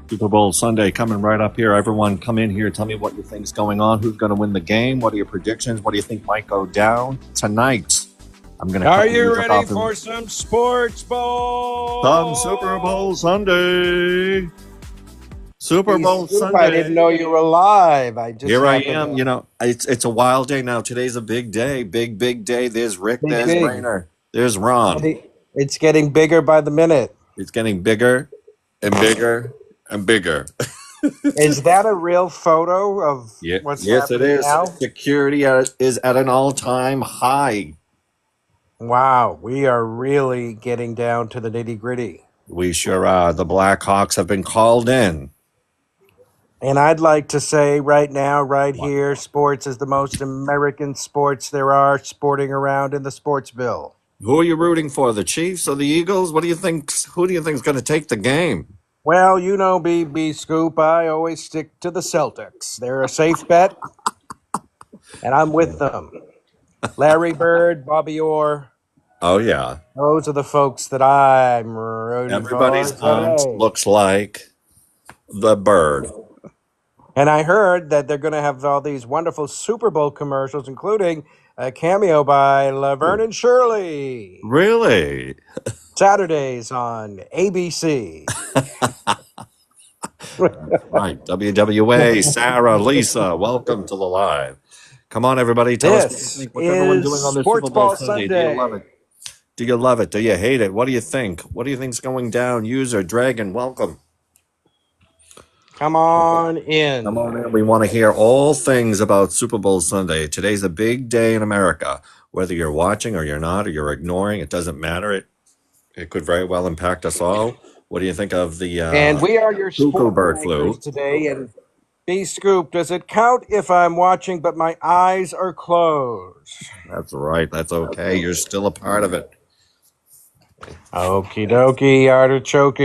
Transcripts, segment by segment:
Super Bowl Sunday coming right up here. Everyone come in here. Tell me what you think's going on. Who's going to win the game? What are your predictions? What do you think might go down tonight? I'm going to Are cut the you music ready off for some sports ball? some Super Bowl Sunday. Super Bowl Scoop, Sunday. I didn't know you were live. I just Here I happened am. to- You know, it's a wild day now. Today's a big day. Big day. There's Rick. Big, There's big. Rainer. There's Ron. It's getting bigger by the minute. It's getting bigger and bigger and bigger. Is that a real photo of what's Yes, it happening is. now? Security is at an all-time high. Wow, we are really getting down to the nitty-gritty. We sure are. The Blackhawks have been called in. And I'd like to say right now, right here, sports is the most American sports there are sporting around in the sports bill. Who are you rooting for, the Chiefs or the Eagles? What do you think? Who do you think is going to take the game? Well, you know, BB Scoop, I always stick to the Celtics. They're a safe bet, and I'm with them. Larry Bird, Bobby Orr. Oh, yeah. Those are the folks that I'm rooting Everybody's for aunt today. looks like the bird. And I heard that they're going to have all these wonderful Super Bowl commercials, including a cameo by Laverne and Shirley. Really? Saturdays on ABC. Right. WWA, Sarah, Lisa, welcome to the live. Come on, everybody. Tell us what you This think. What's everyone doing is on this Sports Super Bowl Ball Sunday? Do you love Sunday. it? Do you love it? Do you hate it? What do you think? What do you think's going down? User Dragon, welcome. Come on Come in. on in. We want to hear all things about Super Bowl Sunday. Today's a big day in America. Whether you're watching or you're not, or you're ignoring, it doesn't matter. It could very well impact us all. What do you think of the And we are your cuckoo sport bird flu? anchors today. And B Scoop, does it count if I'm watching but my eyes are closed? That's right. That's okay. You're still a part of it. Okie dokie, artichoke.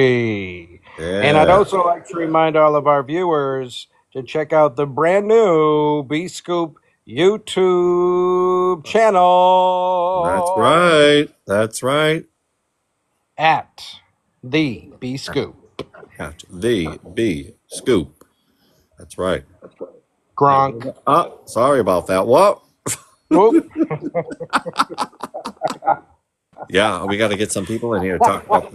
And I'd Yeah. also like to remind all of our viewers to check out the brand new B Scoop YouTube channel. That's right. That's right. At the B Scoop. At the B Scoop. That's right. Gronk. Oh, sorry about that. What? Whoop. Yeah, we got to get some people in here to talk about.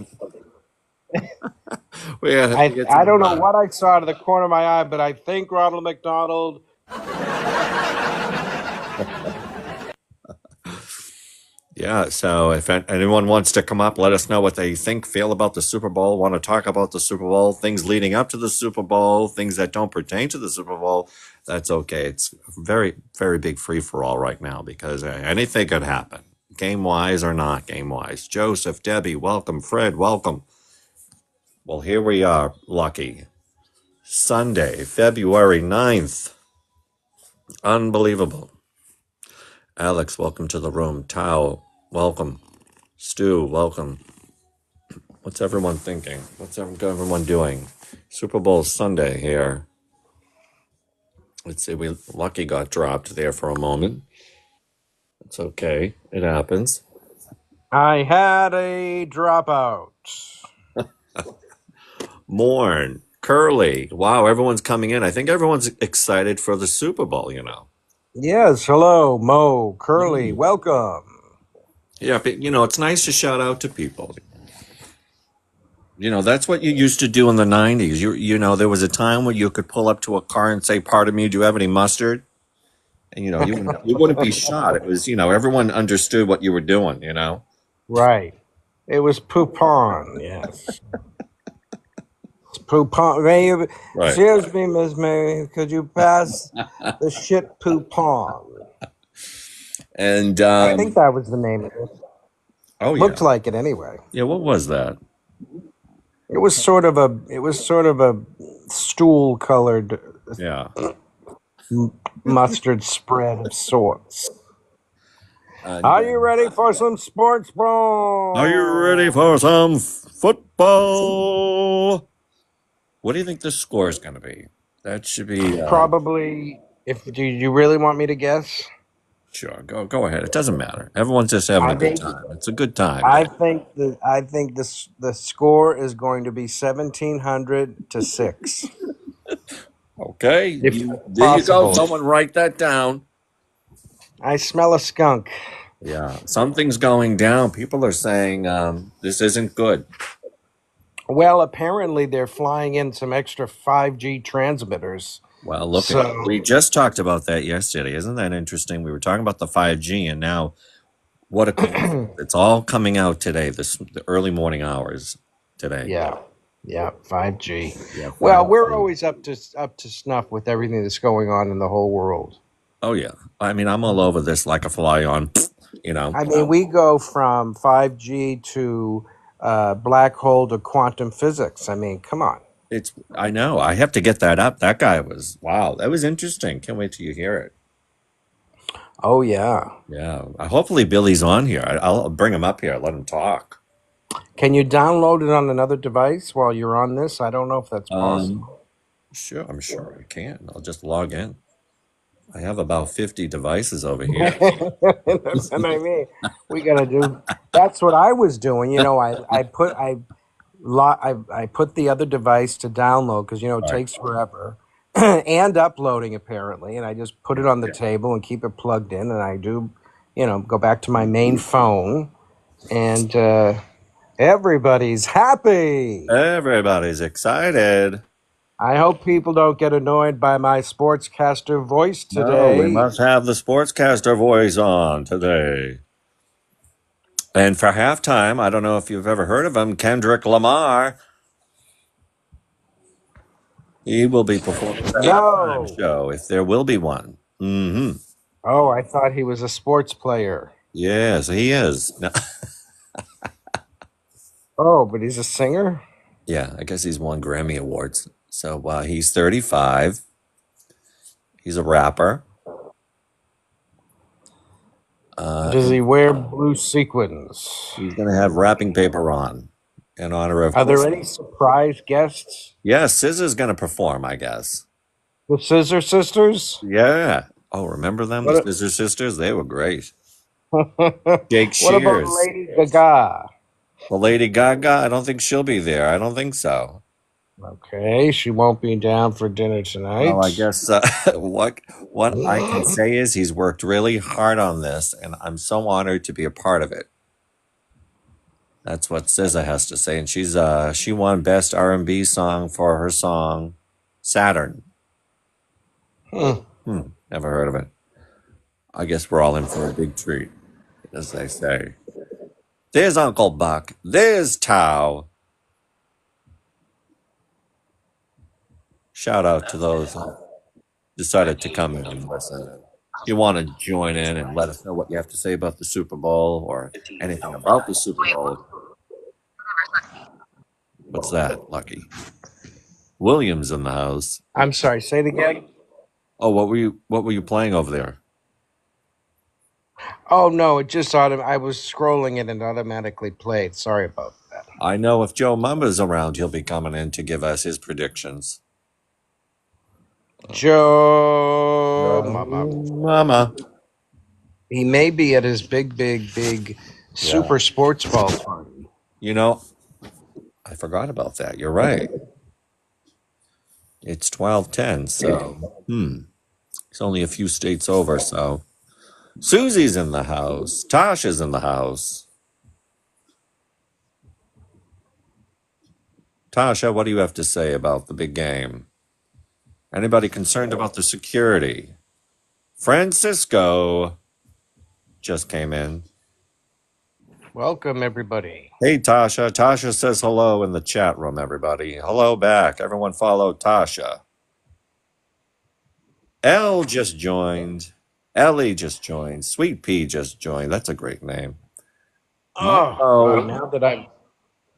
We gotta have to get I don't know some, what I saw out of the corner of my eye, but I think Ronald McDonald. Yeah, so if anyone wants to come up, let us know what they think, feel about the Super Bowl, want to talk about the Super Bowl, things leading up to the Super Bowl, things that don't pertain to the Super Bowl, that's okay. It's a very, very big free-for-all right now because anything could happen, game-wise or not game-wise. Joseph, Debbie, welcome. Fred, welcome. Well, here we are, Lucky. Sunday, February 9th. Unbelievable. Alex, welcome to the room. Tao, welcome. Stu, welcome. What's everyone thinking? What's everyone doing? Super Bowl Sunday here. Let's see, Lucky got dropped there for a moment. It's okay. It happens. I had a dropout. Morn, Curly. Wow, everyone's coming in. I think everyone's excited for the Super Bowl, you know. Yes, hello, Mo, Curly, welcome. Yeah, but it's nice to shout out to people. That's what you used to do in the 90s. There was a time where you could pull up to a car and say, "Pardon me, do you have any mustard?" And you wouldn't be shot. It was, everyone understood what you were doing, Right. It was Poupon, yes. Poupon. May you, Right. Excuse me, Miss Mary, could you pass the shit Poupon? And I think that was the name of it. oh Looked yeah, like it anyway. yeah. What was that? It was sort of a stool colored Yeah. mustard spread of sorts. And, Are you ready for some sports ball? Are you ready for some football? What do you think the score is going to be? That should be Probably. Do you really want me to guess? Sure. Go ahead. It doesn't matter. Everyone's just having I a good think time. It's a good time I day. think the score is going to be 1700-6, Okay. if There you go. possible. Someone write that down. I smell a skunk. Yeah. Something's going down. People are saying this isn't good. Well, apparently they're flying in some extra 5G transmitters. Well, look at we So, just talked about that yesterday. Isn't that interesting? We were talking about the 5G, and now what a coincidence. It's all coming out today, the early morning hours today. yeah, yeah, 5G. Yeah, Well, we're 5G. always up to snuff with everything that's going on in the whole world. Oh yeah. I mean, I'm all over this like a fly on, you know. I mean, we go from 5G to black hole to quantum physics. I mean, come on. I know. I have to get that up. That guy was wow. That was interesting. Can't wait till you hear it. Oh yeah. Yeah. Hopefully Billy's on here. I'll bring him up here. Let him talk. Can you download it on another device while you're on this? I don't know if that's Um, possible. sure. I'm sure I can. I'll just log in. I have about 50 devices over here. That's what I mean. We gotta do. That's what I was doing. You know, I put the other device to download because it All right. takes forever, and uploading apparently. And I just put it on the Yeah. table and keep it plugged in. And I do, go back to my main phone, and everybody's happy. Everybody's excited. I hope people don't get annoyed by my sportscaster voice No, we today. must have the sportscaster voice on today. And for halftime, I don't know if you've ever heard of him, Kendrick Lamar. He will be performing the halftime No. show if there will be one. Oh, I thought he was a sports player. Yes, he is. No, Oh, but he's a singer? yeah, I guess he's won Grammy Awards. So he's 35. He's a rapper. Does he wear blue sequins? He's going to have wrapping paper on in honor of Are there Christmas. any surprise guests? Yeah, SZA's going to perform, I guess. The Scissor Sisters? Yeah. Oh, remember them, the What, Scissor Sisters? They were great. what Jake about Shears. Lady Gaga? Well, Lady Gaga, I don't think she'll be there. I don't think so. Okay, she won't be down for dinner Well, I tonight. guess what I can say is he's worked really hard on this, and I'm so honored to be a part of it. That's what SZA has to say, and she won Best R&B Song for her song Saturn. Hmm. Never heard of it. I guess we're all in for a big treat, as they say. There's Uncle Buck. There's Tao. Shout out to those who decided to come in and listen. If you want to join in and let us know what you have to say about the Super Bowl or anything about the Super Bowl. What's that, Lucky? Williams in the house. I'm sorry, say it again. Oh, what were you playing over there? Oh, no, it just I was scrolling it and automatically played. Sorry about that. I know if Joe Mumba's around, he'll be coming in to give us his predictions. Joe Mama. Mama. He may be at his big super sports ball party. You know, I forgot about that. You're right. It's 12:10, so it's only a few states over, so Susie's in the house. Tasha's in the house. Tasha, what do you have to say about the big game? Anybody concerned about the security? Francisco just came in. Welcome, everybody. Hey, Tasha. Tasha says hello in the chat room, everybody. Hello back. Everyone follow Tasha. Elle just joined. Ellie just joined. Sweet Pea just joined. That's a great name. Oh, now that I've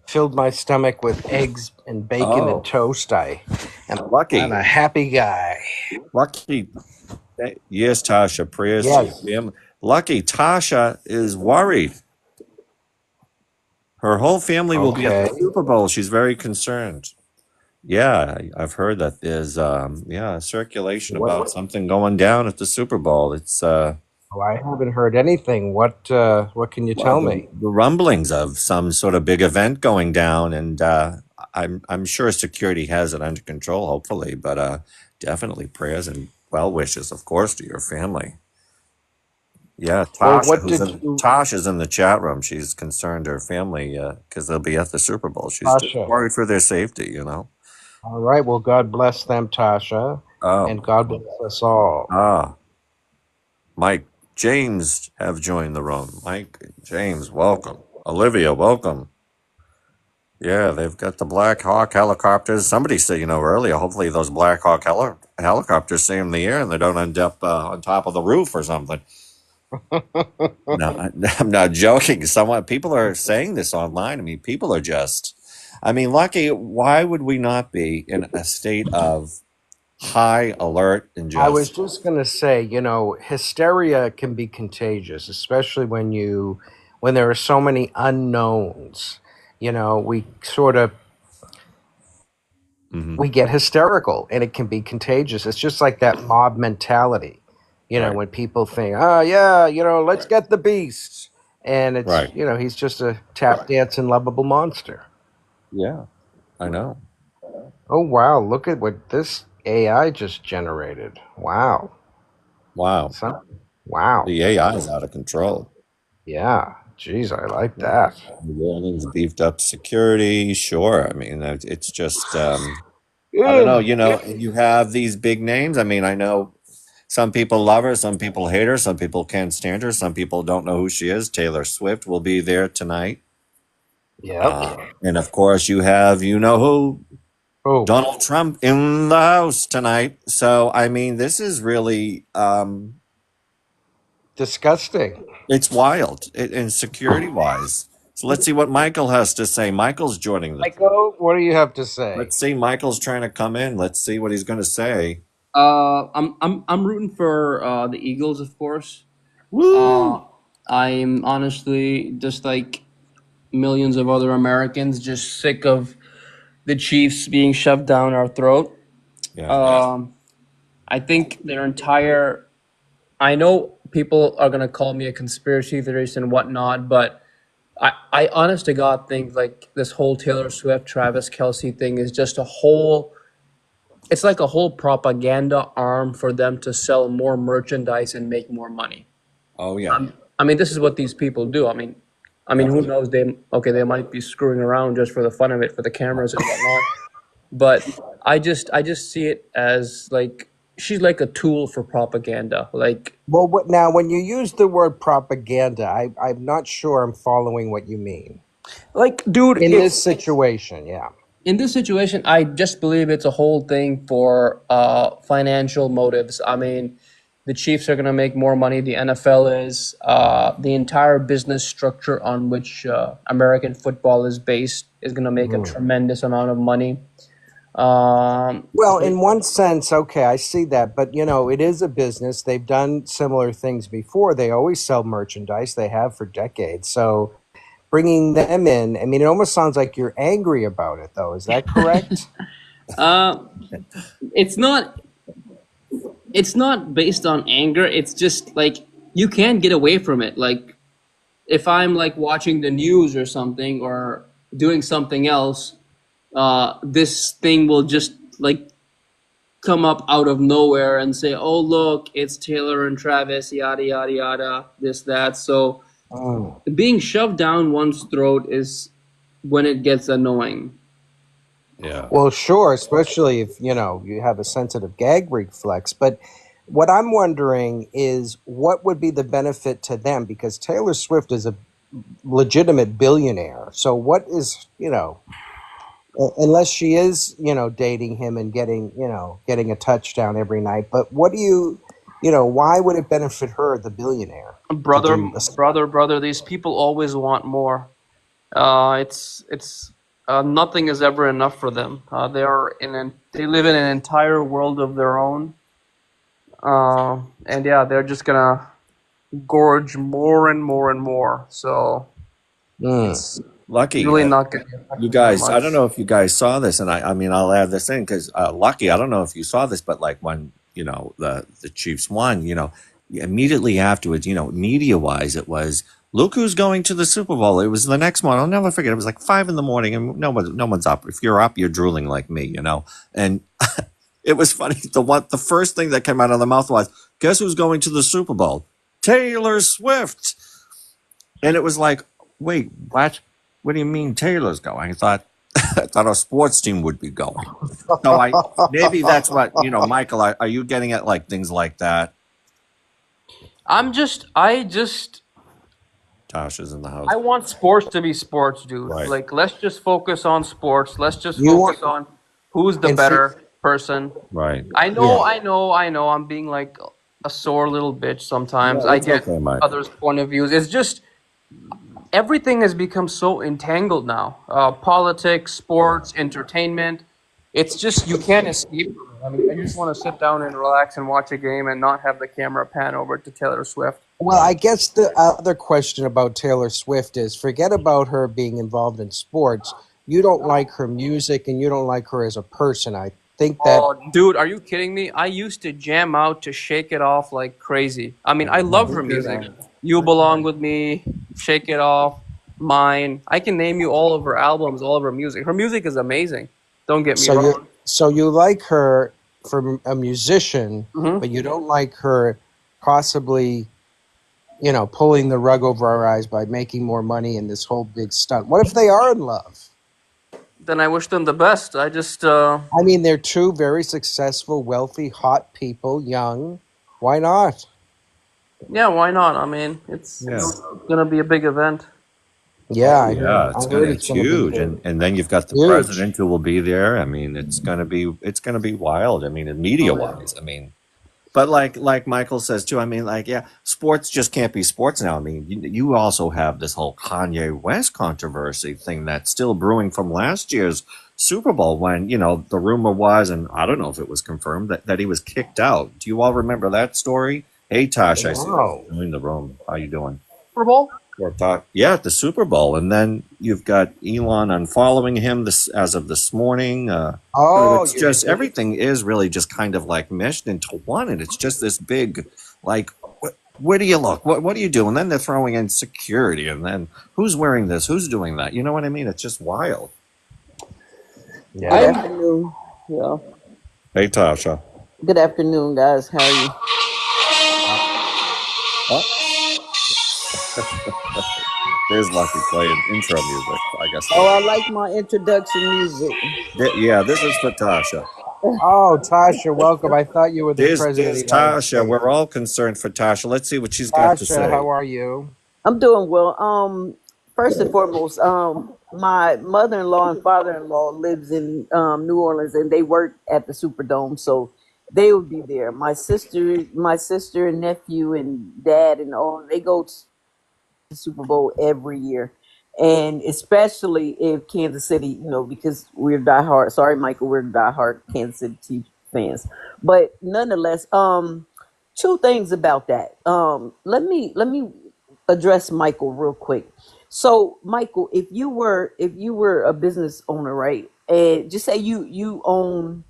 filled my stomach with eggs and bacon and toast, I'm Lucky. a happy guy. Lucky. Yes, Tasha. Prayers to Yes. him. Lucky. Tasha is worried. Her whole family will be at the Okay. Super Bowl. She's very concerned. Yeah, I've heard that there's circulation What? about something going down at the Super Bowl. It's Oh, I haven't heard anything. What can you Well, tell me? the rumblings of some sort of big event going down, and I'm sure security has it under control, hopefully, but definitely prayers and well wishes, of course, to your family. Yeah, Well, what did you, Tosh is in the chat room. She's concerned her family because they'll be at the Super Bowl. She's just Tasha? worried for their safety, you know. All right. Well, God bless them, Tasha, and Oh, God bless us all. ah, Mike James have joined the room. Mike James, welcome. Olivia, welcome. Yeah, they've got the Black Hawk helicopters. Somebody said, earlier, hopefully those Black Hawk helicopters stay in the air and they don't end up on top of the roof or something. No, I'm not joking. People are saying this online. I mean, people are just, Lucky, why would we not be in a state of high alert and I was just, just going to say, hysteria can be contagious, especially when there are so many unknowns. We sort of Mhm, we get hysterical, and it can be contagious. It's just like that mob mentality. right, When people think, "Oh yeah, let's get the beast," and it's right. he's just a tap dancing lovable monster. Yeah, I know. Oh wow, look at what this AI just generated. Wow. Wow. Some, wow. The AI is out of control. Yeah. Geez, I like that. New Orleans beefed up security. Sure. It's just, I don't know. Ugh. You have these big names. I know some people love her, some people hate her, some people can't stand her, some people don't know who she is. Taylor Swift will be there tonight. Yep. And of course, you have, who, Oh, Donald Trump in the house tonight. So, this is really, disgusting. it's wild and security wise. So let's see what Michael has to say. Michael's joining the. Michael, what do you have to say? Let's see. Michael's trying to come in. Let's see what he's going to say. I'm rooting for the Eagles, of course. Woo! I'm honestly just like millions of other Americans, just sick of the Chiefs being shoved down our throat. Yeah. I think their entire. I know people are gonna call me a conspiracy theorist and whatnot, but I honest to God think like this whole Taylor Swift, Travis Kelsey thing is just a whole. It's like a whole propaganda arm for them to sell more merchandise and make more money. Oh yeah. This is what these people do. Who knows? They might be screwing around just for the fun of it, for the cameras and whatnot. But I just see it as like she's like a tool for propaganda. Like Well, now when you use the word propaganda, I'm not sure I'm following what you mean. dude, In this situation, yeah. in this situation, I just believe it's a whole thing for financial motives. The Chiefs are going to make more money. The NFL is. The entire business structure on which American football is based is going to make a tremendous amount of money. Well, in one sense, okay, I see that, but it is a business. They've done similar things before. They always sell merchandise. They have for decades. So bringing them in, it almost sounds like you're angry about it, though. Is that correct? It's not. It's not based on anger. It's just like you can't get away from it. Like if I'm like watching the news or something or doing something else, this thing will just like come up out of nowhere and say, "Oh, look, it's Taylor and Travis, yada yada yada, this that." So Oh. being shoved down one's throat is when it gets annoying. Yeah. Well, sure, especially if, you have a sensitive gag reflex. But what I'm wondering is what would be the benefit to them? Because Taylor Swift is a legitimate billionaire. So what is, unless she is, dating him and getting a touchdown every night. But what do why would it benefit her, the billionaire, to Brother, do this? brother, these people always want more. It's nothing is ever enough for them. They live in an entire world of their own. And yeah, they're just gonna gorge more and more and more. So Mm. it's Lucky, really not gonna affect you them that guys. I don't much. know if you guys saw this, and I'll add this in because Lucky. I don't know if you saw this, but like when the Chiefs won, immediately afterwards, media wise, it was look who's going to the Super Bowl. It was the next morning. I'll never forget. It was like 5 a.m, and no one's up. If you're up, you're drooling like me. And it was funny. The first thing that came out of the mouth was, "Guess who's going to the Super Bowl? Taylor Swift." And it was like, wait, what? What do you mean Taylor's going? I thought our sports team would be going. So maybe that's what Michael. Are you getting at like things like that? I just Tasha's in the house. I want sports to be sports, dude. Right. Like, let's just focus on sports. Let's just You focus want, on who's the and see, better person. Right. I yeah, know, I know. I'm being like a sore little bitch sometimes. No, I it's get okay, Mike. others' point of views. It's just everything has become so entangled now. Politics, sports, entertainment. It's just you can't escape from it. I mean, I just want to sit down and relax and watch a game and not have the camera pan over to Taylor Swift. well, I guess the other question about Taylor Swift is forget about her being involved in sports. You don't like her music and you don't like her as a person. I think that, Oh, dude, are you kidding me? I used to jam out to Shake It Off like crazy. I mean, I love her music. You Belong with Me, Shake It Off, Mine. I can name you all of her albums, all of her music. Her music is amazing. Don't get me so wrong. you like her for a musician, Hmm. but you don't like her possibly, pulling the rug over our eyes by making more money in this whole big stunt. What if they are in love? Then I wish them the best. I just, I mean, they're two very successful, wealthy, hot people, young. Why not? yeah, why not? I mean, it's Yeah. gonna be a big event. Yeah, I Yeah, I heard it's it's going to be huge, big. and then you've got the Huge. president who will be there. I mean, it's gonna be wild. I mean, media wise, I mean, but like Michael says too. I mean, like yeah, sports just can't be sports now. I mean, you also have this whole Kanye West controversy thing that's still brewing from last year's Super Bowl when the rumor was, and I don't know if it was confirmed that he was kicked out. Do you all remember that story? Hey Tosh, I see Wow. you in the room. How you doing? Super Bowl? Yeah, at the Super Bowl, and then you've got Elon unfollowing him as of this morning. So Oh, it's just everything is really just kind of like meshed into one, and it's just this big, like, where do you look? What do you do? And then they're throwing in security, and then who's wearing this? Who's doing that? You know what I mean? It's just wild. Good yeah. afternoon. Yeah. Hey, Tasha. Good afternoon, guys. How are you? There's Lucky playing intro music. I guess. Oh, I like my introduction music. Yeah, this is for Tasha. Oh, Tasha, welcome. I thought you were the There's president of the United Tasha. States. We're all concerned for Tasha. Let's see what she's got to Tasha, say. how are you? I'm doing well. First and foremost, my mother-in-law and father-in-law lives in New Orleans, and they work at the Superdome, so they will be there. My sister and nephew and dad and all, they go to the Super Bowl every year. And especially if Kansas City, because we're diehard. Sorry, Michael, we're diehard Kansas City Chiefs fans. But nonetheless, two things about that. Let me address Michael real quick. So, Michael, if you were a business owner, right, and just say you own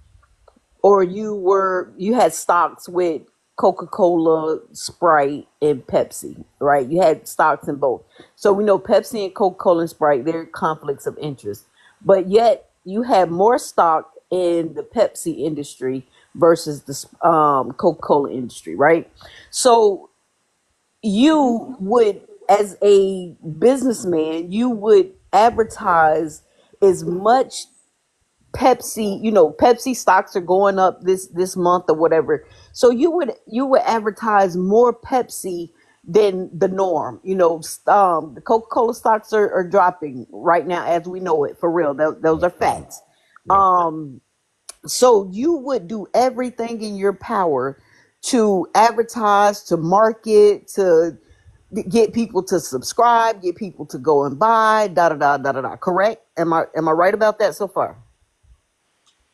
or you had stocks with Coca-Cola, Sprite, and Pepsi, right? You had stocks in both. So we know Pepsi and Coca-Cola and Sprite, they're conflicts of interest. But yet you have more stock in the Pepsi industry versus the Coca-Cola industry, right? So you would, as a businessman, you would advertise as much Pepsi, Pepsi stocks are going up this month or whatever. So you would advertise more Pepsi than the norm. The Coca-Cola stocks are dropping right now as we know it, for real. Those are facts. Um, so you would do everything in your power to advertise, to market, to get people to subscribe, get people to go and buy, da da da da da da. Correct? Am I right about that so far?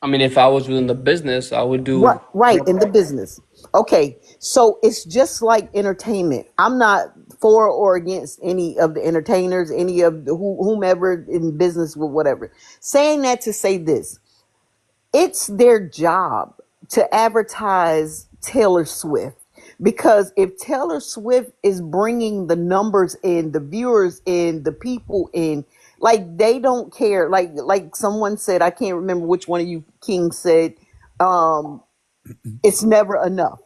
I mean, if I was within the business, I would Right, do right, more. in the business. Okay, so it's just like entertainment. I'm not for or against any of the entertainers, any of whomever in business with whatever. Saying that to say this, it's their job to advertise Taylor Swift. because if Taylor Swift is bringing the numbers in, the viewers in, the people in, like they don't care. Like someone said, I can't remember which one of you kings said, um, it's never enough.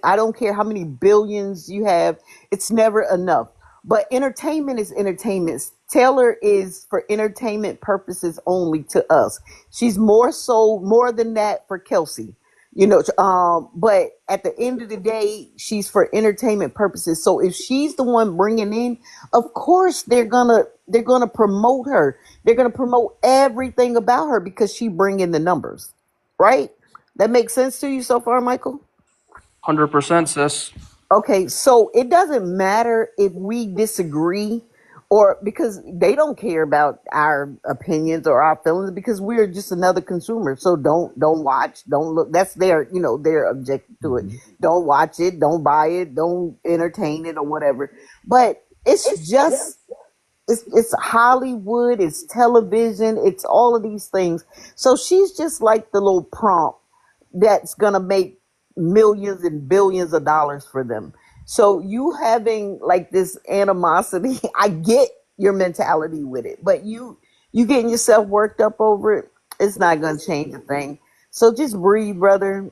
I don't care how many billions you have, it's never enough. But entertainment is entertainment. Taylor is for entertainment purposes only to us. She's more than that for Kelsey. But at the end of the day, she's for entertainment purposes. So if she's the one bringing in, of course they're gonna promote her. They're gonna promote everything about her because she bring in the numbers, right? That makes sense to you so far, Michael? 100%, sis. Okay, so it doesn't matter if we disagree or because they don't care about our opinions or our feelings because we're just another consumer. So don't watch, don't look. That's their objective to it. Don't watch it, don't buy it, don't entertain it or whatever. But it's Hollywood, it's television, it's all of these things. So she's just like the little prompt that's gonna make millions and billions of dollars for them. So you having like this animosity, I get your mentality with it, but you getting yourself worked up over it, it's not gonna change a thing. So just breathe, brother.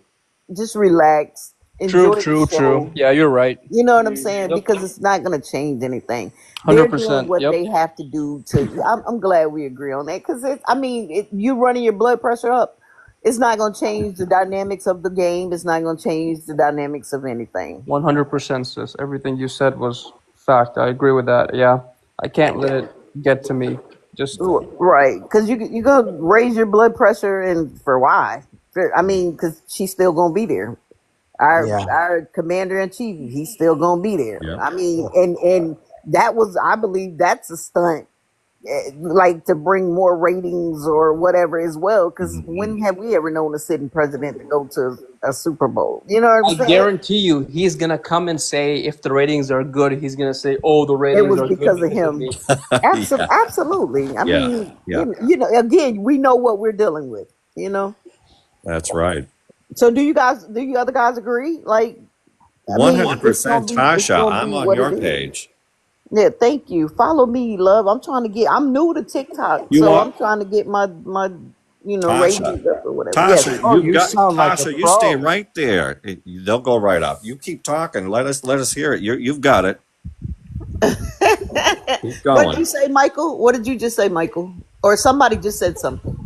Just relax. True, Enjoy the true, true. show. Yeah, you're right. You know what I'm saying? Yep. Because it's not going to change anything. They're doing 100%. what Yep. they have to do to. I'm glad we agree on that because you running your blood pressure up. It's not going to change the dynamics of the game. It's not going to change the dynamics of anything. 100%, sis. Everything you said was fact. I agree with that. Yeah. I can't let it get to me. Just Right? Because you going to raise your blood pressure, and for why? Because she's still going to be there. Yeah. Our commander in chief, he's still gonna be there. Yeah. And that was, I believe, that's a stunt, like to bring more ratings or whatever as well. Because when have we ever known a sitting president to go to a Super Bowl? You know what I I'm saying? guarantee you, he's gonna come and say if the ratings are good, he's gonna say, "Oh, the It ratings was are because good of him. me." Yeah. Absolutely. I Yeah. mean, Yeah. again, we know what we're dealing with. That's right. So do you other guys agree? Like, I mean, it's 100% it's Tasha. gonna I'm be on what your it is. page. Yeah, thank you. Follow me, love. I'm new to TikTok, You so are I'm trying to get my Tasha. ratings up or whatever. Yes. Tasha, Oh, you've you got sound like a Tasha. You stay pro. right there. They'll go right up. You keep talking. Let us hear it. You've got it. Keep What did you going. say, Michael? What did you just say, Michael? Or somebody just said something.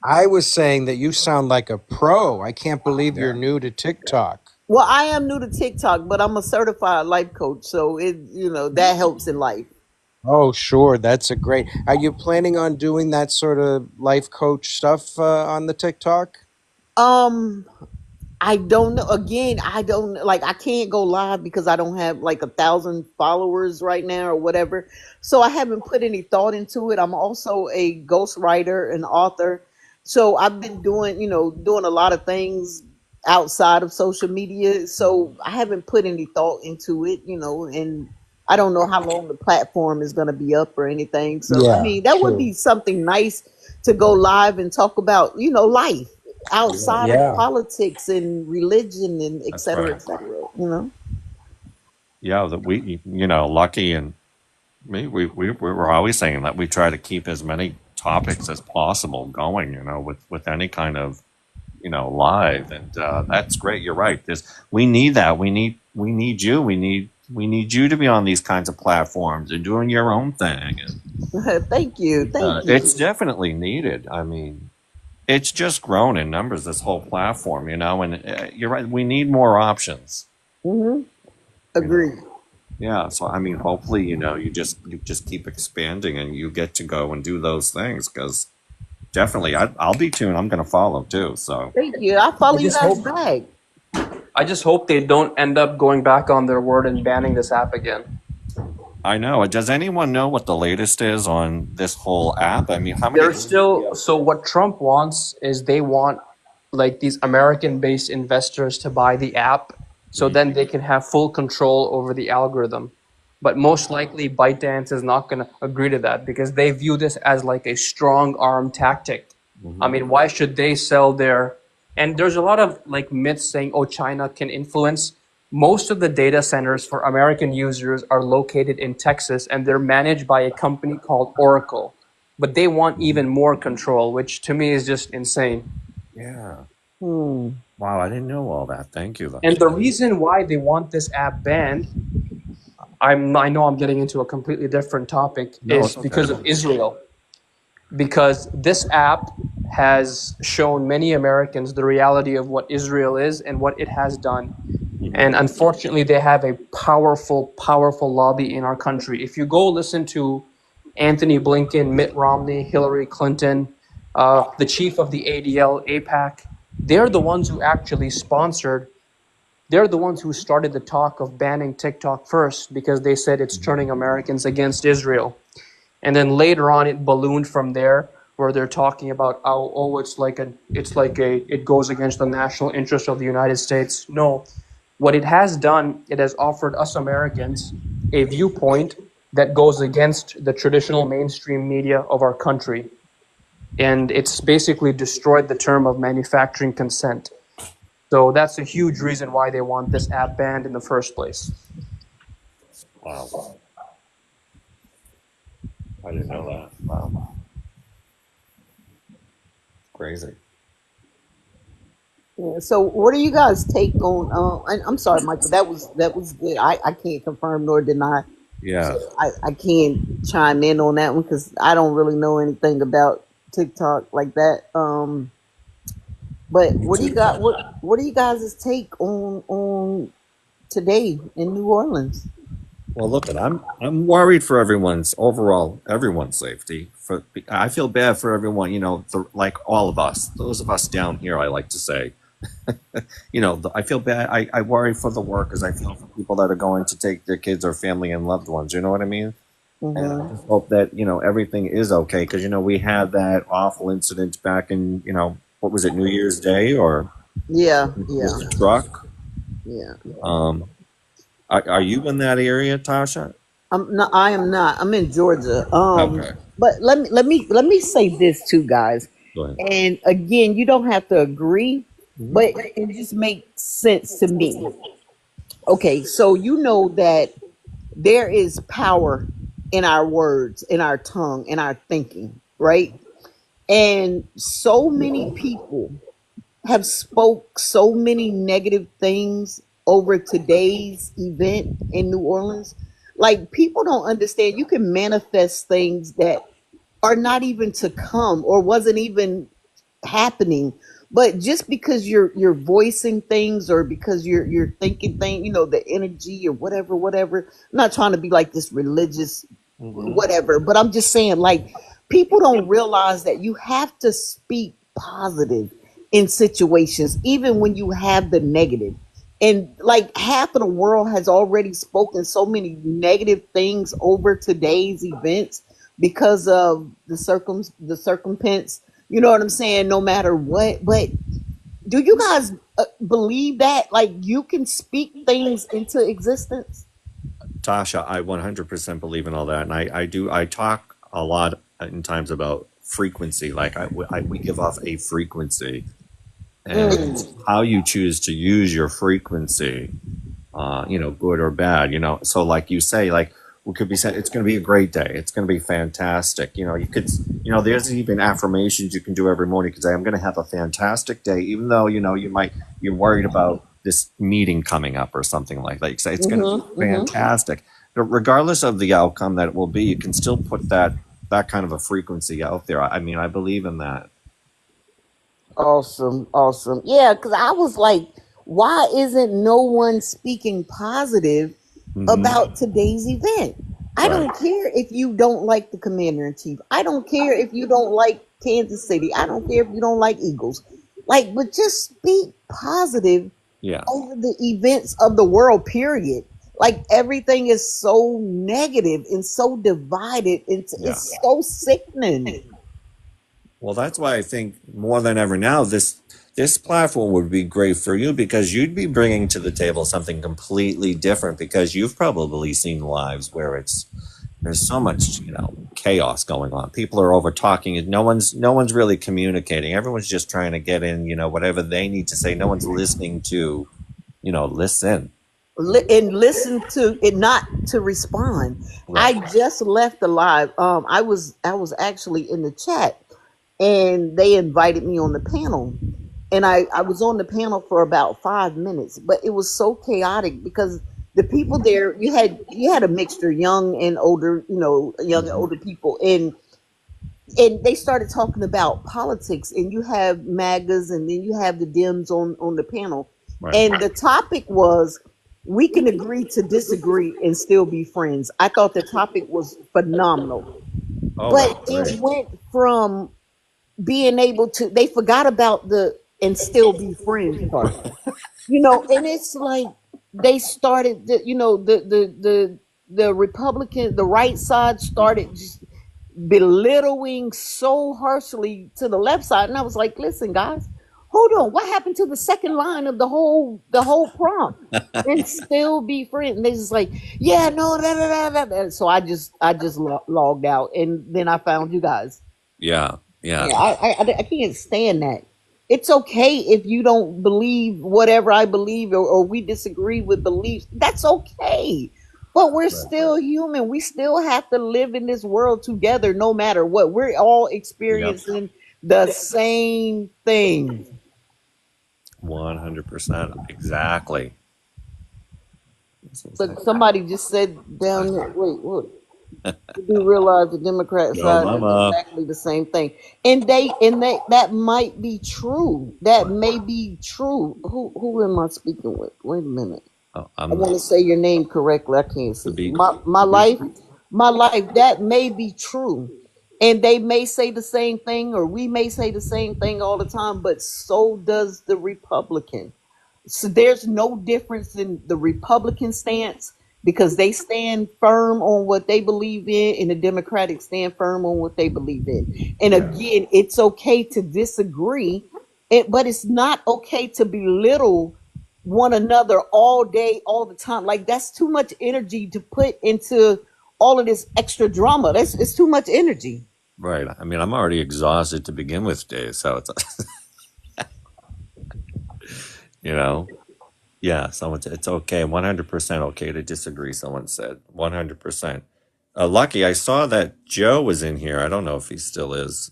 I was saying that you sound like a pro. I can't believe Yeah. you're new to TikTok. Well, I am new to TikTok, but I'm a certified life coach, so that helps in life. Oh, sure. That's a great. Are you planning on doing that sort of life coach stuff on the TikTok? Um, I don't know. Again, I don't like. I can't go live because I don't have like 1,000 followers right now or whatever. So I haven't put any thought into it. I'm also a ghostwriter and author. So I've been doing a lot of things outside of social media. So I haven't put any thought into it. And I don't know how long the platform is going to be up or anything. So I Yeah, mean, that would true. be something nice to go live and talk about, life outside of Yeah. politics and religion and et That's cetera, right. et cetera. Yeah, that we, Lucky and me, we were always saying that we try to keep as many topics as possible going, with any kind of, live, and that's great. You're right. We need that. We need you. We need you to be on these kinds of platforms and doing your own thing. And Thank you. Thank you. it's definitely needed. I mean, it's just grown in numbers. This whole platform, and you're right. We need more options. Hmm. You Agree. know. Yeah, so I mean, hopefully, you just keep expanding and you get to go and do those things because definitely, I'll be tuned. I'm going to follow too. So Thank you. I follow I you just guys hope back. I just hope they don't end up going back on their word and banning this app again. I know. Does anyone know what the latest is on this whole app? I mean, how many? They're still so what Trump wants is they want like these American-based investors to buy the app so then they can have full control over the algorithm. But most likely ByteDance is not going to agree to that because they view this as like a strong arm tactic. I mean, why should they sell their And there's a lot of like myths saying, oh, China can influence. Most of the data centers for American users are located in Texas, and they're managed by a company called Oracle. But they want even more control, which to me is just insane. Yeah. Hmm. Wow, I didn't know all that. Thank you, though. And the reason why they want this app banned, I know I'm getting into a completely different topic, No, is it's okay. because of Israel. Because this app has shown many Americans the reality of what Israel is and what it has done. And unfortunately, they have a powerful, powerful lobby in our country. If you go listen to Anthony Blinken, Mitt Romney, Hillary Clinton, the chief of the ADL, APAC, they're the ones who actually sponsored, they're the ones who started the talk of banning TikTok first because they said it's turning Americans against Israel. And then later on, it ballooned from there, where they're talking about, it goes against the national interest of the United States. No, what it has done, it has offered us Americans a viewpoint that goes against the traditional mainstream media of our country. And it's basically destroyed the term of manufacturing consent. So that's a huge reason why they want this app banned in the first place. Wow. I didn't know that. Wow. Crazy. Yeah, so what do you guys take on? And I'm sorry, Michael. That was good. I can't confirm nor deny. Yeah. So I can't chime in on that one because I don't really know anything about TikTok like that. But what do you got? What do you guys' take on today in New Orleans? Well, look, I'm worried for everyone's safety. I feel bad for everyone. Like all of us, those of us down here. I like to say, I feel bad. I worry for the workers. I feel for people that are going to take their kids or family and loved ones. You know what I mean? And I just hope that everything is okay because we had that awful incident back in what was it, New Year's Day or Yeah, with the truck. yeah. Are you in that area, Tasha? I am not. I'm in Georgia. Okay. But let me say this too, guys. Go ahead. And again, you don't have to agree, but it just makes sense to me. Okay, so you know that there is power in our words, in our tongue, in our thinking, right? And so many people have spoke so many negative things over today's event in New Orleans. Like people don't understand you can manifest things that are not even to come or wasn't even happening. But just because you're voicing things or because you're thinking things, the energy or whatever. I'm not trying to be like this religious whatever, but I'm just saying like people don't realize that you have to speak positive in situations, even when you have the negative. And like half of the world has already spoken so many negative things over today's events because of the circumstance. You know what I'm saying? No matter what. But do you guys believe that? Like you can speak things into existence? Tasha, I 100% believe in all that, and I do. I talk a lot in times about frequency. Like we give off a frequency, and how you choose to use your frequency, good or bad. So like you say, like we could be saying, it's going to be a great day. It's going to be fantastic. You could, there's even affirmations you can do every morning. You could say, I'm going to have a fantastic day, even though you're worried about this meeting coming up or something like that. You say it's going to be fantastic. But regardless of the outcome that it will be, you can still put that kind of a frequency out there. I mean, I believe in that. Awesome. Yeah, because I was like, why isn't no one speaking positive about today's event? I Right. don't care if you don't like the commander in chief. I don't care if you don't like Kansas City. I don't care if you don't like Eagles. Like, but just speak positive Yeah. over the events of the world, period. Like everything is so negative and so divided. It's so sickening. Well, that's why I think more than ever now, this platform would be great for you because you'd be bringing to the table something completely different because you've probably seen lives where it's there's so much, chaos going on. People are over talking, and no one's really communicating. Everyone's just trying to get in, whatever they need to say. No one's listening to, listen. And listen to it, not to respond. I Right. just left the live. I was actually in the chat, and they invited me on the panel, and I was on the panel for about 5 minutes, but it was so chaotic because the people there, you had a mixture, young and older, young and Hmm. older people, and they started talking about politics, and you have magas, and then you have the Dems on the panel, Right. and the topic was, we can agree to disagree and still be friends. I thought the topic was phenomenal, Oh, that's but it great. went from being able to, they forgot about the and still be friends part, and it's like they started the Republican, the right side started just belittling so harshly to the left side, and I was like, listen, guys, hold on, what happened to the second line of the whole prompt? And still be friends. And they just like, yeah, no, da, da, da, da. So I just logged out, and then I found you guys. Yeah. Yeah. Yeah, I can't stand that. It's okay if you don't believe whatever I believe, or we disagree with beliefs. That's okay. But we're Right. still human. We still have to live in this world together no matter what. We're all Yep. experiencing the same thing. 100%. Exactly. But somebody just said down there, wait, what? You do realize the Democrat Yo, side does mama. exactly the same thing, and they that might be true. That may be true. Who am I speaking with? Wait a minute. Oh, I want to say your name correctly. I can't the see. beat. My life. That may be true, and they may say the same thing, or we may say the same thing all the time. But so does the Republican. So there's no difference in the Republican stance, because they stand firm on what they believe in, and the Democratic stand firm on what they believe in. And Yeah. again, it's okay to disagree, but it's not okay to belittle one another all day, all the time. Like, that's too much energy to put into all of this extra drama. That's It's too much energy. Right. I mean, I'm already exhausted to begin with, Dave. So it's, you know, yeah. It's okay. 100% okay to disagree. Someone said 100%. Lucky, I saw that Joe was in here. I don't know if he still is.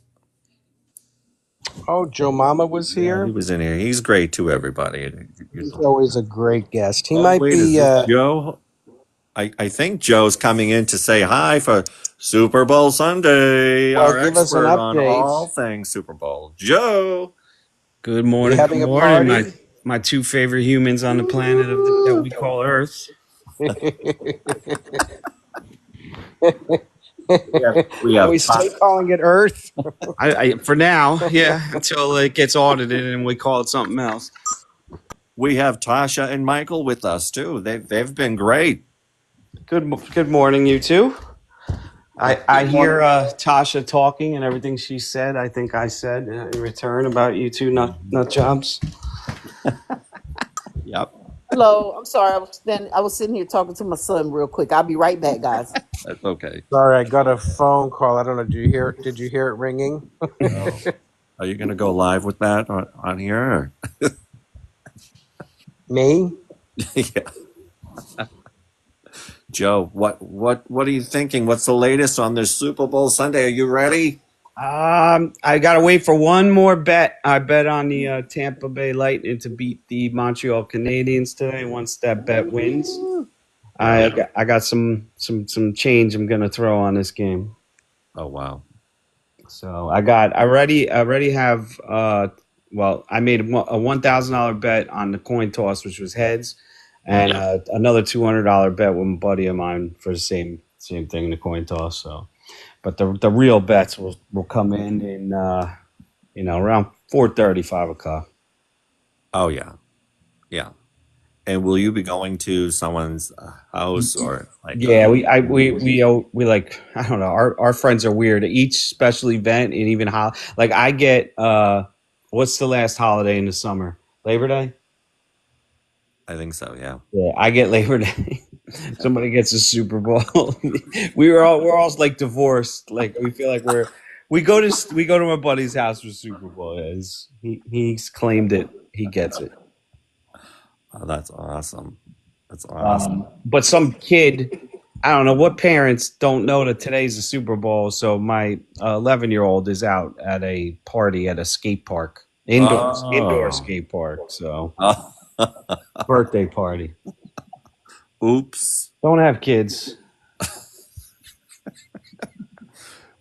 Oh, Joe Mama was Yeah, he here. was in here. He's great too, everybody. He's always a great guest. He Oh, might wait, is be. this Joe? I think Joe's coming in to say hi for Super Bowl Sunday, Well, our give us an expert on all update. things Super Bowl. Joe. Good You morning. Good having a morning. My party? my two favorite humans on the planet that we call Earth. We Are have we still calling it Earth? I for now, yeah, until it gets audited and we call it something else. we have Tasha and Michael with us too. They've been great. Good morning, you two. I Good hear morning. Tasha talking and everything she said. I think I said in return about you two nut jobs. Yep, Hello, I'm sorry. I was sitting here talking to my son real quick. I'll be right back, guys. that's okay. Sorry, I got a phone call. I don't know. Did you hear it ringing? Oh. Are you going to go live with that on here? Me? Yeah. Joe, what are you thinking? What's the latest on this Super Bowl Sunday? Are you ready? I gotta wait for one more bet. I bet on the Tampa Bay Lightning to beat the Montreal Canadiens today. Once that bet wins, I got some change I'm gonna throw on this game. Oh wow. So I already have well, I made a $1,000 bet on the coin toss, which was heads, and another $200 bet with a buddy of mine for the same thing, the coin toss. So, but the real bets will come in around 4:30, 5 o'clock. Oh yeah. Yeah. And will you be going to someone's house or like? Yeah, we like, I don't know. Our friends are weird. Each special event, and even like I get what's the last holiday in the summer? Labor Day. I think so. Yeah. Yeah, I get Labor Day. Somebody gets a Super Bowl. We're all like divorced. Like we feel like we go to my buddy's house for Super Bowl. He's claimed it. He gets it. Oh, that's awesome. That's awesome. But some kid, I don't know what parents don't know that today's the Super Bowl. So my 11-year-old is out at a party at a skate park, indoor skate park. So birthday party. Oops. Don't have kids.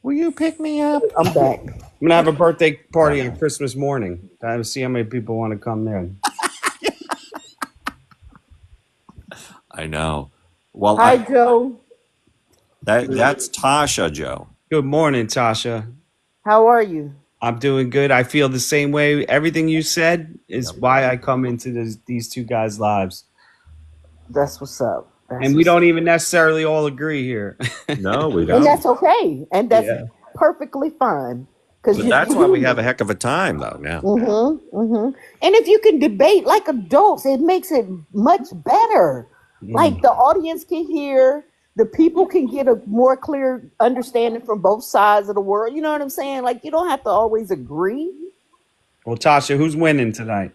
Will you pick me up? I'm back. I'm gonna have a birthday party on Christmas morning. Time to see how many people want to come there. I know. Well, Hi, Joe. that's Tasha, Joe. Good morning, Tasha. How are you? I'm doing good. I feel the same way. Everything you said is why I come into these two guys' lives. That's what's up. And we don't even necessarily all agree here. No, we And don't. that's okay. And that's Yeah. perfectly fine. Because But that's why we have a heck of a time, though. Now, And if you can debate like adults, it makes it much better. Like the audience can hear, the people can get a more clear understanding from both sides of the world. You know what I'm saying? Like you don't have to always agree. Well, Tasha, who's winning tonight?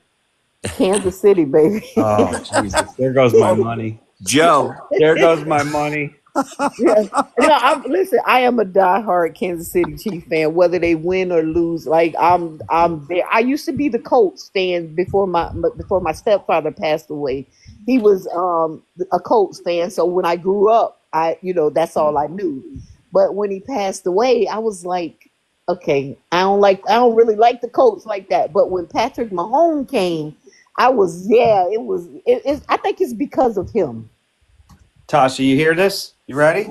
Kansas City, baby. Oh, Jesus. There goes my money. Joe. There goes my money. Listen, I am a diehard Kansas City Chiefs fan, whether they win or lose. Like I'm there. I used to be the Colts fan before my stepfather passed away. He was a Colts fan, so when I grew up, that's all I knew. But when he passed away, I was like, okay, I don't really like the Colts like that. But when Patrick Mahomes came, I think it's because of him. Tasha, you hear this? You ready?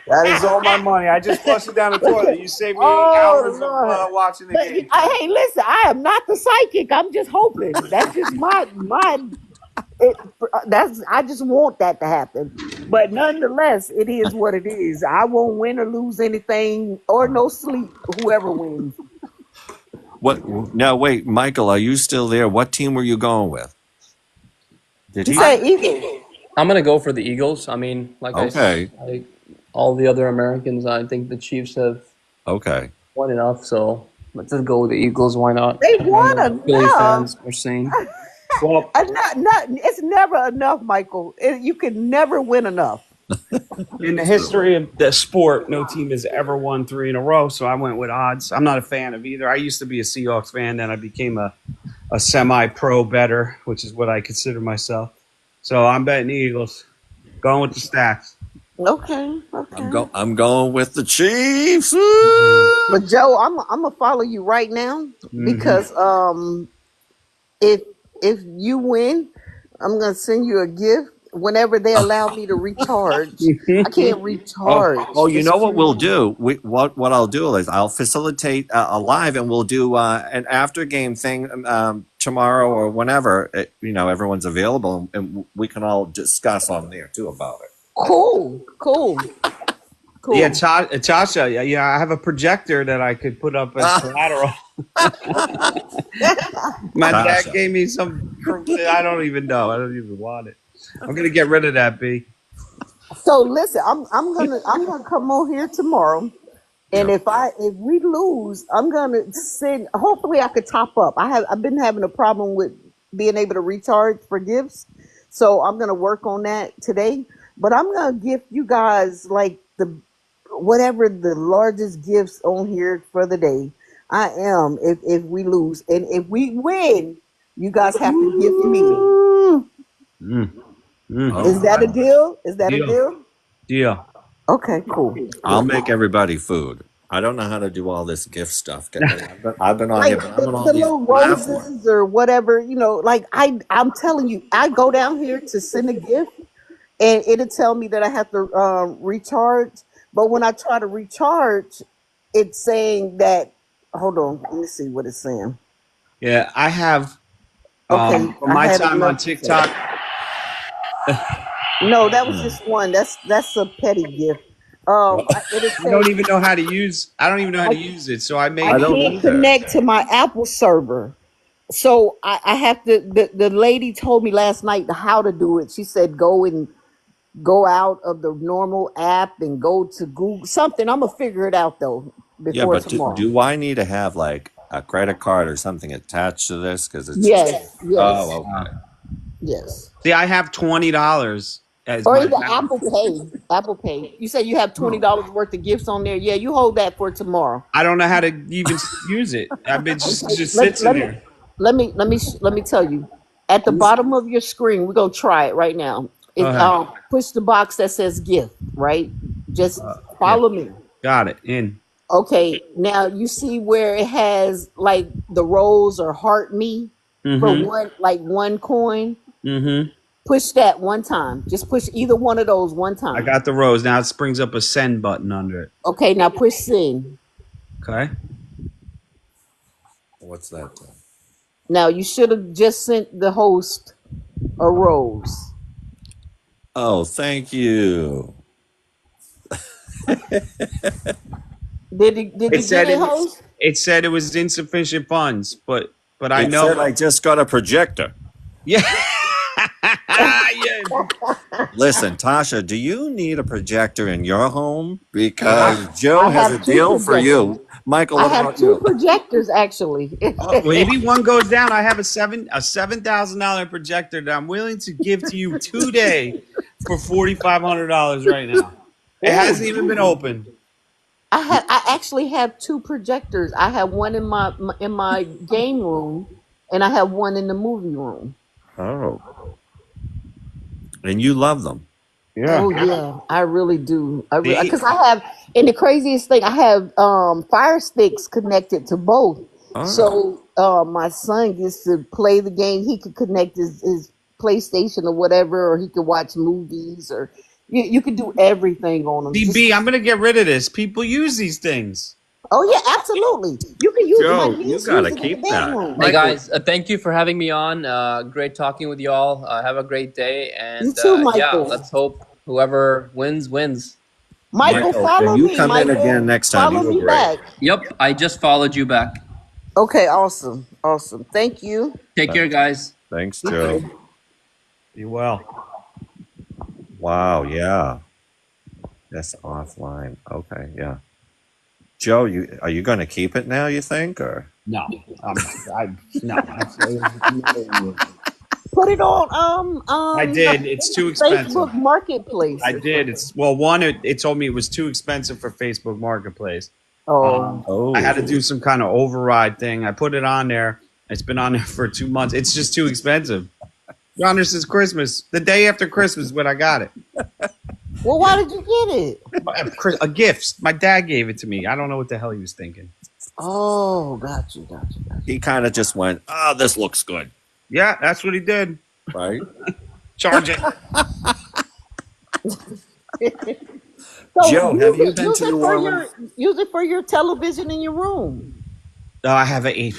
That is all my money. I just flushed it down the toilet. You saved me 8 hours of watching the game. Hey, listen, I am not the psychic. I'm just hoping. That's just I just want that to happen. But nonetheless, it is what it is. I won't win or lose anything or no sleep, whoever wins. What? No, wait, Michael, are you still there? What team were you going with? Did You he? say Eagles. I'm gonna go for the Eagles. I mean, like Okay. all the other Americans, I think the Chiefs have Okay. won enough. So let's just go with the Eagles. Why not? They won I know Philly enough. fans are saying. Well, It's never enough, Michael. You can never win enough. in the history of the sport, no team has ever won 3 in a row, so I went with odds. I'm not a fan of either. I used to be a Seahawks fan, then I became a semi-pro bettor, which is what I consider myself. So I'm betting the Eagles. Going with the stacks. Okay. I'm going with the Chiefs. But Joe, I'm gonna follow you right now because if you win, I'm gonna send you a gift whenever they allow me to recharge. I can't recharge. Oh, you know what we'll do? What I'll do is I'll facilitate a live, and we'll do an after game thing tomorrow or whenever everyone's available, and we can all discuss on there too about it. Cool. Yeah, Tasha, I have a projector that I could put up as collateral. My dad Tasha. gave me some. I don't even know. I don't even want it. I'm gonna get rid of that, B. So listen, I'm gonna come on here tomorrow, and if we lose, I'm gonna send. Hopefully, I could top up. I've been having a problem with being able to recharge for gifts, so I'm gonna work on that today. But I'm gonna give you guys like whatever the largest gifts on here for the day. I am if we lose, and if we win, you guys have to gift me. Is that a deal? Is that a deal? Deal. Okay, cool. I'll make everybody food. I don't know how to do all this gift stuff. I've been on here, Like but I'm on all the these little platforms. roses or whatever, like I'm telling you, I go down here to send a gift and it'll tell me that I have to recharge. But when I try to recharge, it's saying that, hold on, let me see what it's saying. Yeah, I have. Okay, From I my had time on enough to say. TikTok. No, that was just one. That's a petty gift. It'll I say don't even know how to use. I don't even know how to use it. So I made. I don't can't either. connect to my Apple server. So I have to. The lady told me last night how to do it. She said go out of the normal app and go to Google something. I'm gonna figure it out though Yeah, before but tomorrow. do I need to have like a credit card or something attached to this? Because it's just. Yes, yes, Oh, okay. yes. See, I have $20 as Or my either balance. Apple Pay. Apple Pay. You say you have $20 worth of gifts on there. Yeah, you hold that for tomorrow. I don't know how to even use it. I've been just Let, sits in let me there. let me tell you. At the bottom of your screen, we're gonna try it right now. Go It ahead. push the box that says gift, right? Just Yeah, follow me. got it. In. Okay, now you see where it has like the rose or heart me for Mm-hmm. one coin. Mm-hmm. Push that one time. Just push either one of those one I time. got the rose. Now it brings up a send button under it. Okay, now push send. Okay. What's that? Now you should have just sent the host a rose. Oh, thank you. Did It he said get it, it. host? It said it was insufficient funds, but I It know. said I just got a projector. Yeah. Yeah. Listen, Tasha, do you need a projector in your home? Because Joe I has a have two deal for projectors. you. Michael, I what have about two you? projectors actually. Maybe one goes down. I have a $7,000 projector that I'm willing to give to you today for $4,500 right now. It hasn't even been opened. I actually have two projectors. I have one in my game room, and I have one in the movie room. Oh. And you love them. Oh yeah, I really do. See? Because I have, and the craziest thing, I have Fire Sticks connected to both. Oh. So my son gets to play the game. He could connect his PlayStation or whatever, or he could watch movies, or you could do everything on them. DB, I'm gonna get rid of this. People use these things. Oh yeah, absolutely. You can use it. My Joe, niece you uses gotta it in the keep that. bedroom. Hey Michael, guys, thank you for having me on. Great talking with y'all. Have a great day, You and too, yeah, Michael. let's hope whoever wins wins. Michael, Michael, follow when you me. come in Michael, again next time, follow you me agree. back. Yep, I just followed you back. Okay, awesome, awesome. Thank you. Take care, guys. Thanks, Joe. Be well. Wow, yeah. That's offline. Okay, yeah. Joe, are you going to keep it now, you think? Or No. No. Put it on I did. It's too expensive. Facebook Marketplace. I did. It told me it was too expensive for Facebook Marketplace. Oh, I had to do some kind of override thing. I put it on there. It's been on there for 2 months. It's just too expensive. Been on there since Christmas. The day after Christmas when I got it. well, why did you get it? A gift. My dad gave it to me. I don't know what the hell he was thinking. Oh, got you. he kind of just went, "Oh, this looks good," Yeah, that's what he did. right? Charge it. So Joe, have you been use to it New for Orleans? use it for your television in your room. I have yeah,